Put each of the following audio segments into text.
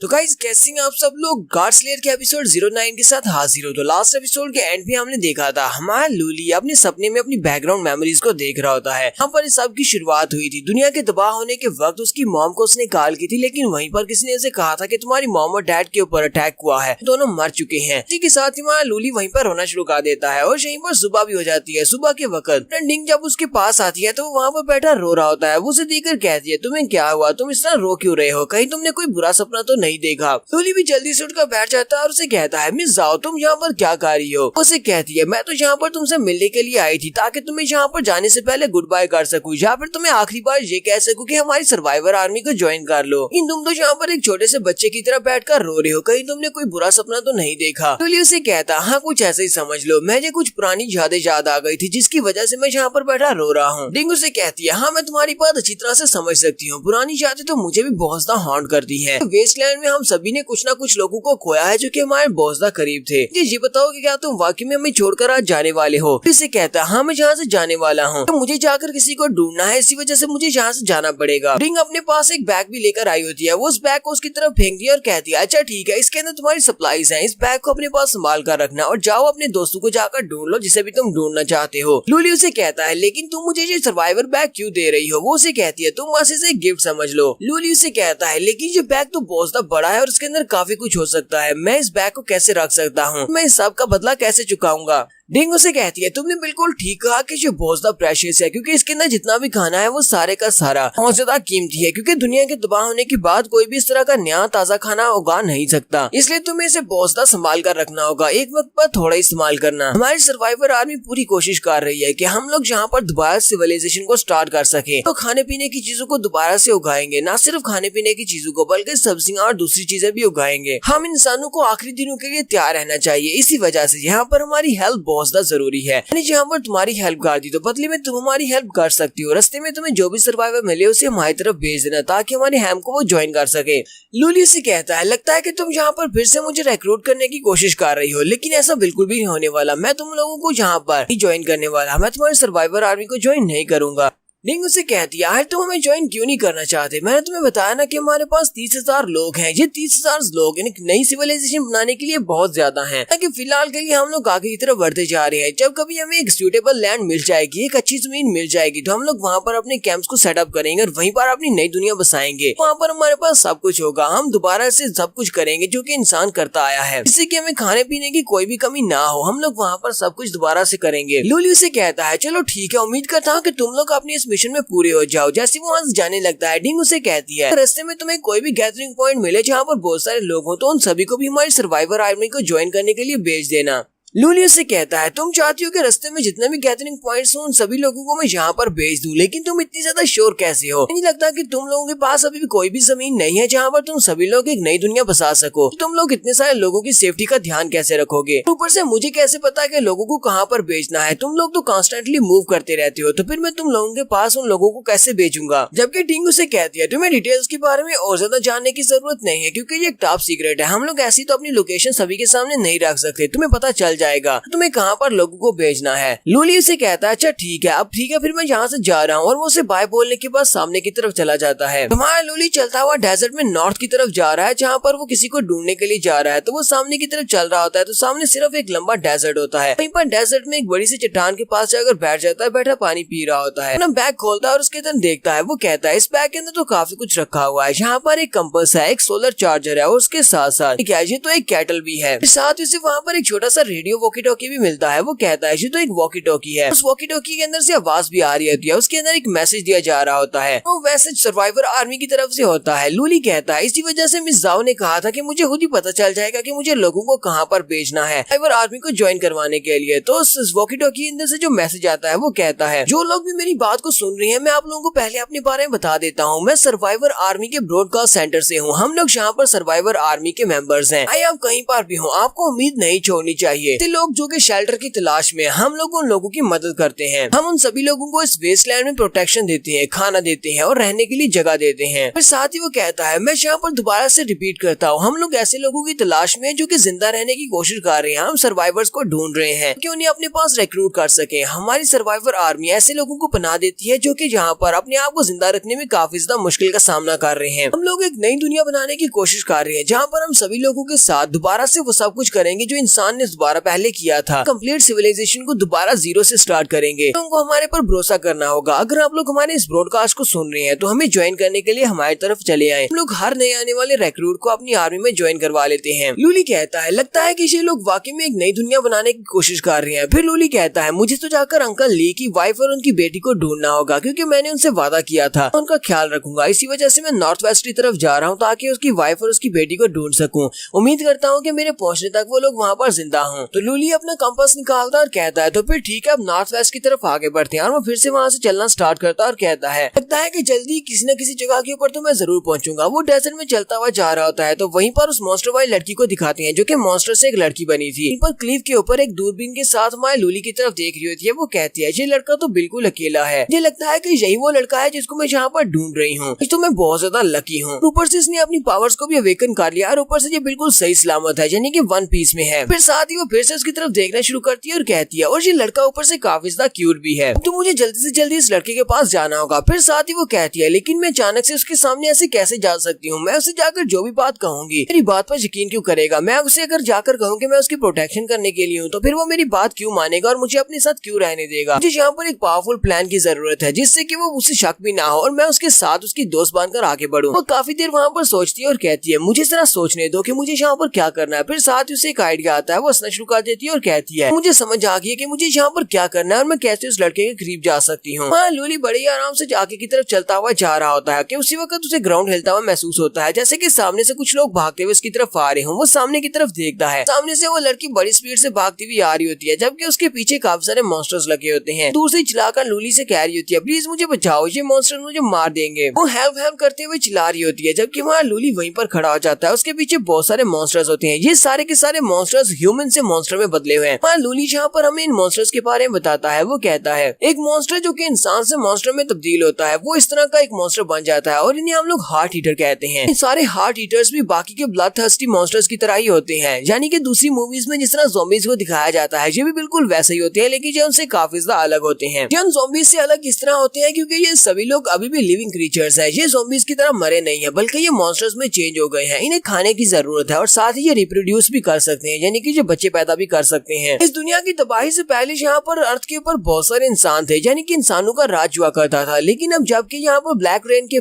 तो गाइस कैसे हैं आप सब लोग। गॉड स्लेयर के एपिसोड 09 के साथ हाजिर हो। तो लास्ट एपिसोड के एंड में हमने देखा था हमारा लूली अपने सपने में अपनी बैकग्राउंड मेमोरीज को देख रहा होता है। यहाँ पर इस सब की शुरुआत हुई थी। दुनिया के तबाह होने के वक्त उसकी मॉम को उसने कॉल की थी, लेकिन वहीं पर किसी ने उसे कहा था कि तुम्हारी मॉम और डैड के ऊपर अटैक हुआ है, दोनों मर चुके हैं। इसी के साथ ही हमारा लूली वहीं पर रोना शुरू कर देता है और यहीं पर सुबह भी हो जाती है। सुबह के वक्त डिंग जब उसके पास आती है तो वहाँ पर बैठा रो रहा होता है। वो उसे देखकर कहती है तुम्हें क्या हुआ, तुम इस तरह रो क्यों रहे हो, कहीं तुमने कोई बुरा सपना तो नहीं देखा। लूली भी जल्दी से उठकर बैठ जाता है और उसे कहता है मिस जाओ तुम यहाँ पर क्या कर रही हो। उसे कहती है मैं तो यहाँ पर तुमसे मिलने के लिए आई थी ताकि तुम्हें यहाँ पर जाने से पहले गुड बाय कर सकूं या फिर तुम्हें आखिरी बार ये कह सकूं कि हमारी सर्वाइवर आर्मी को ज्वाइन कर लो। इन तुम तो यहाँ पर एक छोटे से बच्चे की तरह बैठकर रो रहे हो, कहीं तुमने कोई बुरा सपना तो नहीं देखा। लूली उसे कहता हाँ कुछ ऐसे ही समझ लो, मुझे कुछ पुरानी यादें याद आ गई थी जिसकी वजह से मैं यहाँ पर बैठा रो रहा हूँ। डिंग उसे कहती है हाँ मैं तुम्हारी बात अच्छी तरह से समझ सकती हूँ, पुरानी यादें तो मुझे भी बहुत ज्यादा हॉन्ट करती है। वेस्टलैंड में हम सभी ने कुछ न कुछ लोगों को खोया है जो कि हमारे बहुत ज्यादा करीब थे। ये बताओ कि क्या तुम वाकई में हमें छोड़कर आज जाने वाले हो। इसे कहता है हाँ मैं जहाँ से जाने वाला हूँ, तो मुझे जाकर किसी को ढूंढना है, इसी वजह से मुझे यहाँ से जाना पड़ेगा। रिंग अपने पास एक बैग भी लेकर आई होती है। वो उस बैग को उसकी तरफ फेंकती है और कहती है अच्छा ठीक है, इसके अंदर तुम्हारी सप्लाईज हैं, इस बैग को अपने पास संभाल कर रखना और जाओ अपने दोस्तों को जाकर ढूंढ लो जिसे भी तुम ढूंढना चाहते हो। लूली उसे कहता है लेकिन तुम मुझे ये सर्वाइवर बैग क्यों दे रही हो। वो उसे कहती है तुम बस इसे गिफ्ट समझ लो। लूली उसे कहता है लेकिन ये बैग तो बहुत ज्यादा बड़ा है और उसके अंदर काफी कुछ हो सकता है, मैं इस बैग को कैसे रख सकता हूँ, मैं इस सब का बदला कैसे चुकाऊंगा। डिंग उसे कहती है तुमने बिल्कुल ठीक कहा कि ये बहुत ज्यादा प्रेशियस है, क्योंकि इसके अंदर जितना भी खाना है वो सारे का सारा बहुत ज्यादा कीमती है, क्योंकि दुनिया के तबाह होने के बाद कोई भी इस तरह का नया ताजा खाना उगा नहीं सकता, इसलिए तुम्हें इसे बहुत ज्यादा संभाल कर रखना होगा, एक वक्त पर थोड़ा इस्तेमाल करना। हमारी सर्वाइवर आर्मी पूरी कोशिश कर रही है कि हम लोग यहाँ पर दोबारा सिविलाइजेशन को स्टार्ट कर सके, तो खाने पीने की चीजों को दोबारा से उगाएंगे, न सिर्फ खाने पीने की चीजों को बल्कि सब्जियां और दूसरी चीजें भी उगाएंगे। हम इंसानों को आखिरी दिनों के लिए तैयार रहना चाहिए, इसी वजह से यहाँ पर हमारी हेल्प बहुत ज्यादा जरूरी है। मैंने जहाँ पर तुम्हारी हेल्प कर दी तो बदले में तुम हमारी हेल्प कर सकती हो। रास्ते में तुम्हें जो भी सर्वाइवर मिले उसे हमारी तरफ भेज देना ताकि हमारे हैम को वो ज्वाइन कर सके। लूली से कहता है लगता है कि तुम यहाँ पर फिर से मुझे रिक्रूट करने की कोशिश कर रही हो, लेकिन ऐसा बिल्कुल भी नहीं होने वाला। मैं तुम लोगों को यहाँ पर ही ज्वाइन करने वाला, मैं तुम्हारी सर्वाइवर आर्मी को ज्वाइन नहीं करूंगा। डिंग उसे कहती है यार तुम हमें ज्वाइन क्यों नहीं करना चाहते, मैंने तुम्हें बताया ना कि हमारे पास 30,000 लोग हैं। ये 30,000 लोग एक नई सिविलाइजेशन बनाने के लिए बहुत ज्यादा हैं, ताकि फिलहाल के लिए हम लोग आगे की तरफ बढ़ते जा रहे हैं। जब कभी हमें एक सूटेबल लैंड मिल जाएगी, एक अच्छी जमीन मिल जाएगी, तो हम लोग वहाँ पर अपने कैंप्स को सेटअप करेंगे और वहीं पर अपनी नई दुनिया बसाएंगे। वहाँ पर हमारे पास सब कुछ होगा, हम दोबारा से सब कुछ करेंगे जो कि इंसान करता आया है, जिससे कि हमें खाने पीने की कोई भी कमी ना हो। हम लोग वहाँ पर सब कुछ दोबारा से करेंगे। लूली उसे कहता है चलो ठीक है, उम्मीद करता हूँ कि तुम लोग अपनी इस मिशन में पूरे हो जाओ। जैसे वो वहाँ से जाने लगता है, डिंग उसे कहती है रास्ते में तुम्हें कोई भी गैदरिंग पॉइंट मिले जहाँ पर बहुत सारे लोग हो, तो उन सभी को भी हमारी सर्वाइवर आर्मी को ज्वाइन करने के लिए भेज देना। लूली उसे कहता है तुम चाहती हो कि रास्ते में जितने भी गैदरिंग पॉइंट्स हो उन सभी लोगों को मैं यहाँ पर भेज दूं, लेकिन तुम इतनी ज्यादा श्योर कैसे हो। नहीं लगता कि तुम लोगों के पास अभी भी कोई भी जमीन नहीं है जहाँ पर तुम सभी लोग एक नई दुनिया बसा सको। तुम लोग इतने सारे लोगों की सेफ्टी का ध्यान कैसे रखोगे, ऊपर से मुझे कैसे पता कि लोगों को कहाँ पर भेजना है। तुम लोग तो कॉन्स्टेंटली मूव करते रहते हो, तो फिर मैं तुम लोगों के पास उन लोगों को कैसे भेजूंगा। जबकि डिंग उसे कहती है तुम्हें डिटेल्स के बारे में और ज्यादा जानने की जरूरत नहीं है, क्योंकि ये एक टॉप सीक्रेट है। हम लोग ऐसी तो अपनी लोकेशन सभी के सामने नहीं रख सकते, तुम्हें पता चल जाएगा तुम्हें कहाँ पर लोगों को भेजना है। लूली उसे कहता है अच्छा ठीक है, अब ठीक है फिर मैं यहाँ से जा रहा हूँ, और वो उसे बाय बोलने के बाद सामने की तरफ चला जाता है। हमारा लूली चलता हुआ डेजर्ट में नॉर्थ की तरफ जा रहा है, जहाँ पर वो किसी को ढूंढने के लिए जा रहा है। तो वो सामने की तरफ चल रहा होता है, तो सामने सिर्फ एक लंबा डेजर्ट होता है। वहीं पर डेजर्ट में एक बड़ी सी चट्टान के पास जाकर बैठ जाता है, बैठा पानी पी रहा होता है। अपना बैग खोलता है और उसके अंदर देखता है। वो कहता है इस बैग के अंदर तो काफी कुछ रखा हुआ है, यहाँ पर एक कंपास है, एक सोलर चार्जर है और उसके साथ साथ ये तो एक केटल भी है। साथ ही वहाँ पर एक छोटा सा रेडियो वॉकी टॉकी भी मिलता है। वो कहता है ये तो एक वॉकी टॉकी है, उस वॉकी टॉकी के अंदर से आवाज भी आ रही होती है, उसके अंदर एक मैसेज दिया जा रहा होता है। वो मैसेज सर्वाइवर आर्मी की तरफ से होता है। लूली कहता है इसी वजह से मिस जाओ ने कहा था कि मुझे खुद ही पता चल जाएगा कि मुझे लोगों को कहाँ पर भेजना है सर्वाइवर आर्मी को ज्वाइन करवाने के लिए। तो उस वॉकी टॉकी के अंदर से जो मैसेज आता है वो कहता है जो लोग भी मेरी बात को सुन रहे हैं, मैं आप लोगों को पहले अपने बारे में बता देता हूँ। मैं सर्वाइवर आर्मी के ब्रॉडकास्ट सेंटर से हूँ। हम लोग यहाँ पर सर्वाइवर आर्मी के मेंबर्स हैं। आइए आप कहीं पर भी हो, आपको उम्मीद नहीं छोड़नी चाहिए। ऐसे लोग जो कि शेल्टर की तलाश में, हम लोग उन लोगों की मदद करते हैं। हम उन सभी लोगों को इस वेस्टलैंड में प्रोटेक्शन देते हैं, खाना देते हैं और रहने के लिए जगह देते हैं। फिर साथ ही वो कहता है, मैं यहाँ पर दोबारा से रिपीट करता हूँ, हम लोग ऐसे लोगों की तलाश में जो कि जिंदा रहने की कोशिश कर रहे हैं। हम सर्वाइवर्स को ढूंढ रहे हैं कि उन्हें अपने पास रिक्रूट कर सके। हमारी सर्वाइवर आर्मी ऐसे लोगों को पनाह देती है जो कि जहाँ पर अपने आप को जिंदा रखने में काफी ज्यादा मुश्किल का सामना कर रहे हैं। हम लोग एक नई दुनिया बनाने की कोशिश कर रहे हैं जहाँ पर हम सभी लोगों के साथ दोबारा से वो सब कुछ करेंगे जो इंसान ने दोबारा पहले किया था। कंप्लीट सिविलाइजेशन को दोबारा जीरो से स्टार्ट करेंगे। उनको हमारे पर भरोसा करना होगा। अगर आप लोग हमारे इस ब्रॉडकास्ट को सुन रहे हैं तो हमें ज्वाइन करने के लिए हमारी तरफ चले आए। हम लोग हर नए आने वाले रिक्रूट को अपनी आर्मी में ज्वाइन करवा लेते हैं। लूली कहता है, लगता है कि ये लोग वाकई में एक नई दुनिया बनाने की कोशिश कर रहे हैं। फिर लूली कहता है, मुझे तो जाकर अंकल ली की वाइफ और उनकी बेटी को ढूंढना होगा क्योंकि मैंने उनसे वादा किया था, उनका ख्याल रखूंगा। इसी वजह से मैं नॉर्थ वेस्ट की तरफ जा रहा हूँ ताकि उसकी वाइफ और उसकी बेटी को ढूंढ सकूं। उम्मीद करता हूँ कि मेरे पहुंचने तक वो लोग वहाँ पर जिंदा हों। तो लूली अपना कंपास निकालता और कहता है, तो फिर ठीक है, अब नॉर्थ वेस्ट की तरफ आगे बढ़ते हैं। और वो फिर से वहाँ से चलना स्टार्ट करता है और कहता है, लगता है कि जल्दी किसी न किसी जगह के ऊपर तो मैं जरूर पहुंचूंगा। वो डेजर्ट में चलता हुआ जा रहा होता है तो वहीं पर उस मॉन्स्टर वाली लड़की को दिखाते हैं जो कि मॉन्स्टर से एक लड़की बनी थी। इन पर क्लिफ के ऊपर एक दूरबीन के साथ हमारी लूली की तरफ देख रही होती है। वो कहती है, ये लड़का तो बिल्कुल अकेला है। मुझे लगता है कि यही वो लड़का है जिसको मैं यहाँ पर ढूंढ रही हूँ। तो मैं बहुत ज्यादा लकी हूँ। ऊपर से इसने अपनी पावर्स को भी अवेकन कर लिया और ऊपर से ये बिल्कुल सही सलामत है, यानी कि वन पीस में है। फिर साथ ही वो फिर से उसकी तरफ देखना शुरू करती है और कहती है, और ये लड़का ऊपर से काफी ज्यादा क्यूट भी है, तो मुझे जल्दी से जल्दी इस लड़के के पास जाना होगा। फिर साथ ही वो कहती है, लेकिन मैं अचानक से उसके सामने ऐसे कैसे जा सकती हूँ? मैं उसे जाकर जो भी बात कहूंगी मेरी बात पर यकीन क्यों करेगा? मैं उसे अगर जाकर कहूँ कि मैं उसकी प्रोटेक्शन करने के लिए हूँ तो फिर वो मेरी बात क्यों मानेगा और मुझे अपने साथ क्यों रहने देगा? मुझे यहाँ पर एक पावरफुल प्लान की जरूरत है जिससे कि वो उसे शक भी ना हो और मैं उसके साथ उसकी दोस्त बनकर आगे बढ़ूं। वो काफी देर वहाँ पर सोचती है और कहती है, मुझे जरा सोचने दो कि मुझे यहाँ पर क्या करना है। फिर साथ ही उसे एक आइडिया आता है। वो हंसना शुरू कर देती है और कहती है, मुझे समझ आ गई है कि मुझे यहाँ पर क्या करना है और मैं कैसे उस लड़के के करीब जा सकती हूँ। हाँ, लूली बड़े ही आराम से आगे की तरफ चलता हुआ जा रहा होता है कि उसी वक्त उसे ग्राउंड हिलता हुआ महसूस होता है, जैसे कि सामने से कुछ लोग भागते हुए उसकी तरफ आ रहे हों। वो सामने की तरफ देखता है, सामने से वो लड़की बड़ी स्पीड से भागती हुई आ रही होती है जबकि उसके पीछे काफी सारे मॉन्स्टर्स लगे होते हैं। दूर से चिल्लाकर लूली से कह रही होती है, प्लीज मुझे बचाओ, ये मॉन्स्टर मुझे मार देंगे। वो हेल्प हेल्प करते हुए चिल्ला रही होती है जबकि वहाँ लूली वहीं पर खड़ा हो जाता है। उसके पीछे बहुत सारे मॉन्स्टर्स होते हैं। ये सारे के सारे मॉन्स्टर्स ह्यूमन से मॉन्स्टर में बदले हुए हैं। वहाँ लूली जहाँ पर हमें इन मॉन्स्टर्स के बारे में बताता है, वो कहता है, एक मॉन्स्टर जो कि इंसान से मॉन्स्टर में तब्दील होता है वो इस तरह का एक मॉन्स्टर बन जाता है और इन्हें हम लोग हार्ट ईटर कहते हैं। इन सारे हार्ट ईटर्स भी बाकी के ब्लड थर्स्टी मॉन्स्टर्स की तरह ही होते हैं, यानी कि दूसरी मूवीज में जिस तरह ज़ॉम्बीज को दिखाया जाता है ये भी बिल्कुल वैसे ही होते हैं, लेकिन ये उनसे काफी ज्यादा अलग होते हैं। ये उन ज़ॉम्बीज से अलग इस तरह होते हैं क्योंकि ये सभी लोग अभी भी लिविंग क्रीचर्स हैं। ये ज़ॉम्बीज की तरह मरे नहीं है बल्कि ये मॉन्स्टर्स में चेंज हो गए हैं। इन्हें खाने की जरूरत है और साथ ही ये रिप्रोड्यूस भी कर सकते हैं, यानी कि ये बच्चे पैदा भी कर सकते हैं। इस दुनिया की तबाही से पहले यहाँ पर अर्थ के ऊपर बहुत सारे इंसान थे, यानी कि इंसानों का राज हुआ करता था। लेकिन अब जबकि यहाँ पर ब्लैक रेन के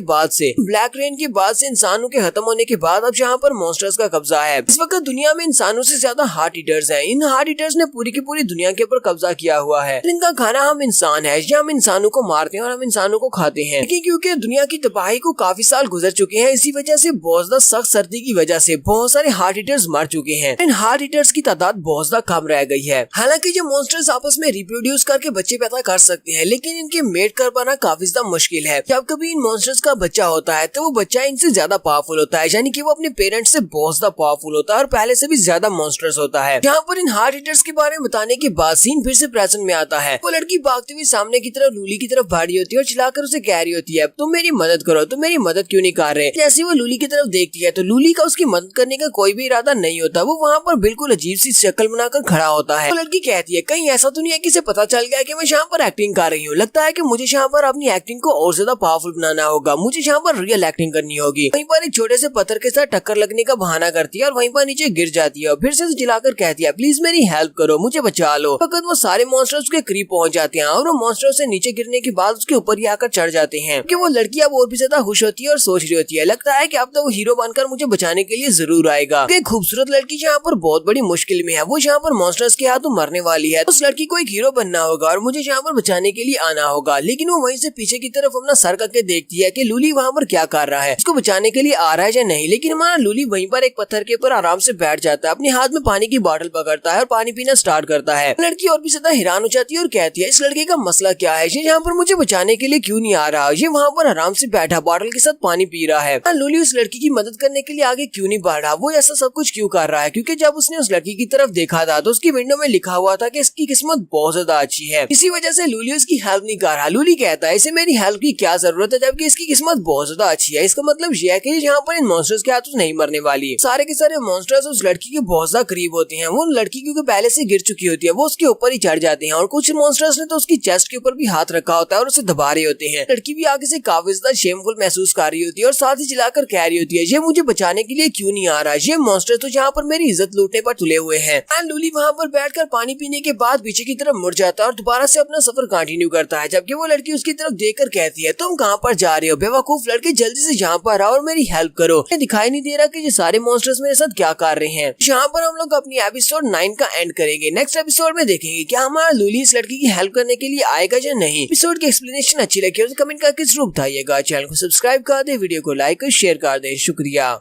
बाद से इंसानों के खत्म होने के बाद अब यहाँ पर मॉन्स्टर्स का कब्जा है। इस वक्त दुनिया में इंसानों से ज्यादा हार्ट ईटर्स हैं। इन हार्ट ईटर्स ने पूरी की पूरी दुनिया के ऊपर कब्जा किया हुआ है। इनका खाना हम इंसान है, हम इंसानों को मारते हैं और हम इंसानों को खाते हैं। लेकिन क्योंकि दुनिया की तबाही को काफी साल गुजर चुके हैं, इसी वजह से बहुत ज्यादा सख्त सर्दी की वजह से बहुत सारे हार्ट ईटर्स मर चुके हैं। इन हार्ट ईटर्स की तादाद बहुत ज्यादा कम रह गई है। हालांकि ये मॉन्स्टर्स आपस में रिप्रोड्यूस करके बच्चे पैदा कर सकते हैं, लेकिन इनके मेट कर पाना काफी ज्यादा मुश्किल है। जब कभी इन मॉन्स्टर्स का बच्चा होता है तो वो बच्चा इनसे ज्यादा पावरफुल होता है, यानी कि वो अपने पेरेंट्स से बहुत ज्यादा पावरफुल होता है और पहले से भी ज्यादा मॉन्स्टर्स होता है। यहाँ पर इन हार्ट ईटर्स के बारे में बताने के बाद सीन फिर से प्रेजेंट में आता है। वो लड़की भागती हुई सामने की तरफ लूली की तरफ भाड़ी होती है और चिल्लाकर उसे कह रही होती है, तुम मेरी मदद करो, तुम मेरी मदद क्यों नहीं कर रहे? जैसे वो लूली की तरफ देखती है तो लूली का उसकी मदद करने का कोई भी इरादा नहीं होता। वो वहाँ पर बिल्कुल अजीब सी शक्ल बनाकर खड़ा होता है। वो लड़की कहती है, कहीं ऐसा तो नहीं है कि इसे पता चल गया कि मैं यहाँ पर एक्टिंग कर रही हूँ? लगता है कि मुझे यहाँ पर अपनी एक्टिंग को और ज्यादा पावरफुल बनाना होगा, मुझे यहाँ पर रियल एक्टिंग करनी होगी। वहीं पर एक छोटे से पत्थर के साथ टक्कर लगने का बहाना करती है और वहीं पर नीचे गिर जाती है और फिर से चिल्लाकर कहती है, प्लीज मेरी हेल्प करो, मुझे बचा लो। फकत वो सारे मॉन्स्टर्स उसके करीब पहुंच जाते हैं और वो मॉन्स्टर से नीचे गिरने के बाद उसके ऊपर ही आकर चढ़ जाते हैं कि वो लड़की अब और भी ज्यादा खुश होती है और सोच रही होती है, लगता है कि अब तो वो हीरो बनकर मुझे बचाने के लिए जरूर आएगा। एक खूबसूरत लड़की यहाँ पर बहुत बड़ी मुश्किल में है, वो यहाँ पर मॉन्स्टर्स के हाथों मरने वाली है। उस लड़की को एक हीरो बनना होगा और मुझे यहाँ पर बचाने के लिए आना होगा। लेकिन वो वहीं से पीछे की तरफ अपना सर करके देखती है कि लूली वहाँ पर क्या कर रहा है, उसको बचाने के लिए आ रहा है या नहीं। लेकिन हमारा लूली वहीं पर एक पत्थर के ऊपर आराम से बैठ जाता है, अपने हाथ में पानी की बोतल पकड़ता है और पानी पीना स्टार्ट करता है। लड़की और भी ज्यादा हैरान हो जाती है और कहती है, इस लड़के का मसला क्या है, ये यहाँ पर मुझे बचाने के लिए क्यों नहीं आ रहा? ये वहाँ पर आराम से बैठा बोतल के साथ पानी पी रहा है। लूली उस लड़की की मदद करने के लिए आगे क्यों नहीं बढ़ रहा? वो ऐसा सब कुछ क्यों कर रहा है? क्योंकि जब उसने उस लड़की की तरफ देखा था तो उसकी विंडो में लिखा हुआ था कि इसकी किस्मत बहुत ज्यादा अच्छी है। इसी वजह से लूली उसकी हेल्प नहीं कर रहा। लूली कहता है इसे मेरी हेल्प की क्या जरूरत है जबकि इसकी किस्मत बहुत ज्यादा अच्छी है। इसका मतलब यह है कि यहाँ पर इन मॉन्स्टर्स के हाथों नहीं मरने वाली। सारे के सारे मॉन्स्टर्स उस लड़की के बहुत ज्यादा करीब होते हैं। वो लड़की क्योंकि पहले से गिर चुकी होती है वो उसके ऊपर ही चढ़ जाते हैं और कुछ मॉन्स्टर्स ने तो उसकी चेस्ट के ऊपर भी हाथ रखा होता है और उसे दबा रहे होते हैं। लड़की भी आगे से काफी ज्यादा शेमफुल महसूस कर रही होती है और साथ ही चिल्लाकर कह रही होती है ये मुझे बचाने के लिए क्यों नहीं आ रहा, ये मॉन्स्टर तो यहाँ पर मेरी इज्जत लूटने पर तुले हुए हैं। एंड लूली वहाँ पर बैठकर पानी पीने के बाद पीछे की तरफ मुड़ जाता है और दोबारा से अपना सफर कंटिन्यू करता है जबकि वो लड़की उसकी तरफ देखकर कहती है तुम कहाँ पर जा रहे हो बेवकूफ लड़के, जल्दी से यहाँ पर आओ और मेरी हेल्प करो। दिखाई नहीं दे रहा कि ये सारे मॉन्स्टर्स मेरे साथ क्या कर रहे हैं। यहाँ पर हम लोग अपनी एपिसोड 9 का एंड करेंगे। नेक्स्ट एपिसोड में देखेंगे क्या हमारा लूली इस लड़की की हेल्प करने के लिए आएगा या नहीं। एपिसोड की एक्सप्लेनेशन अच्छी लगी हो तो कमेंट करके जरूर बताइएगा। चैनल को सब्सक्राइब कर दे, वीडियो को लाइक और शेयर कर दे। शुक्रिया।